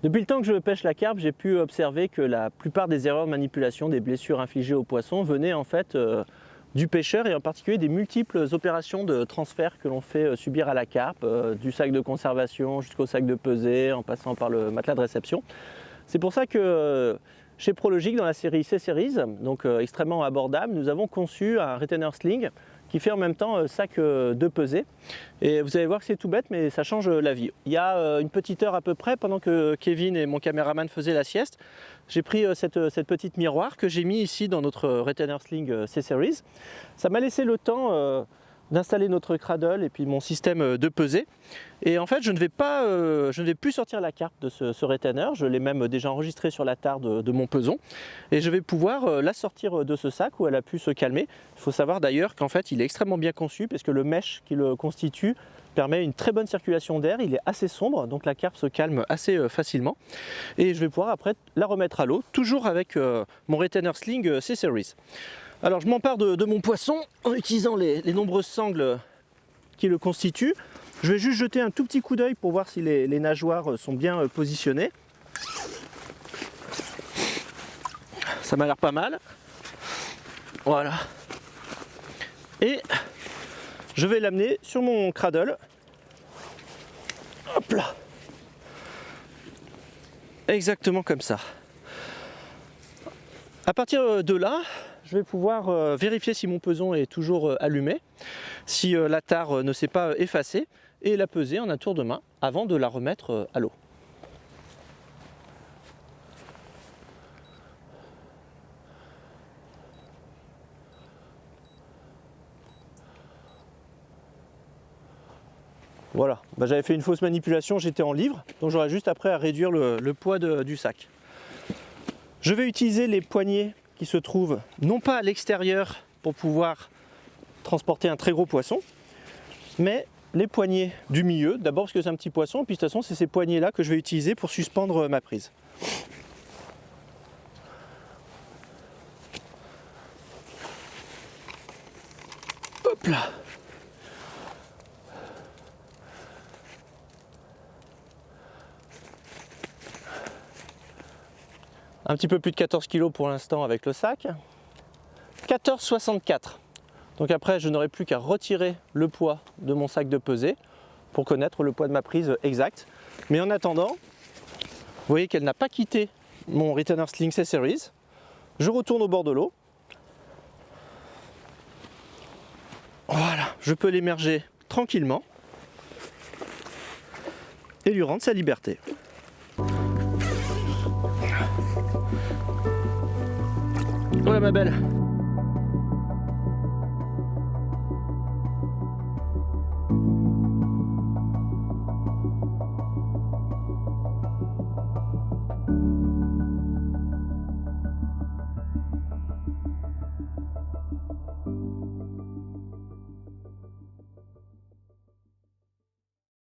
Depuis le temps que je pêche la carpe, j'ai pu observer que la plupart des erreurs de manipulation, des blessures infligées aux poissons venaient en fait du pêcheur et en particulier des multiples opérations de transfert que l'on fait subir à la carpe, du sac de conservation jusqu'au sac de pesée, en passant par le matelas de réception. C'est pour ça que chez Prologic, dans la série C-Series, donc extrêmement abordable, nous avons conçu un retainer sling qui fait en même temps sac de pesée. Et vous allez voir que c'est tout bête, mais ça change la vie. Il y a une petite heure à peu près, pendant que Kevin et mon caméraman faisaient la sieste, j'ai pris cette petite miroir que j'ai mis ici dans notre retainer sling C-Series. Ça m'a laissé le temps d'installer notre cradle et puis mon système de pesée. Et en fait, je ne vais plus sortir la carpe de ce retainer. Je l'ai même déjà enregistré sur la tare de mon peson. Et je vais pouvoir la sortir de ce sac où elle a pu se calmer. Il faut savoir d'ailleurs qu'en fait, il est extrêmement bien conçu parce que le mesh qui le constitue permet une très bonne circulation d'air. Il est assez sombre, donc la carpe se calme assez facilement. Et je vais pouvoir après la remettre à l'eau, toujours avec mon retainer sling C-Series. Alors je m'empare de mon poisson en utilisant les nombreuses sangles qui le constituent. Je vais juste jeter un tout petit coup d'œil pour voir si les nageoires sont bien positionnées. Ça m'a l'air pas mal. Voilà. Et je vais l'amener sur mon cradle. Hop là. Exactement comme ça. À partir de là, je vais pouvoir vérifier si mon peson est toujours allumé, si la tare ne s'est pas effacée, et la peser en un tour de main avant de la remettre à l'eau. Voilà, j'avais fait une fausse manipulation, j'étais en livre, donc j'aurais juste après à réduire le poids du sac. Je vais utiliser les poignées qui se trouvent non pas à l'extérieur pour pouvoir transporter un très gros poisson, mais les poignées du milieu, d'abord parce que c'est un petit poisson, puis de toute façon c'est ces poignées là que je vais utiliser pour suspendre ma prise. Hop là. Un petit peu plus de 14 kg pour l'instant avec le sac. 14,64. Donc après, je n'aurai plus qu'à retirer le poids de mon sac de pesée pour connaître le poids de ma prise exact. Mais en attendant, vous voyez qu'elle n'a pas quitté mon retainer sling C-Series. Je retourne au bord de l'eau. Voilà, je peux l'émerger tranquillement et lui rendre sa liberté. Voilà ma belle.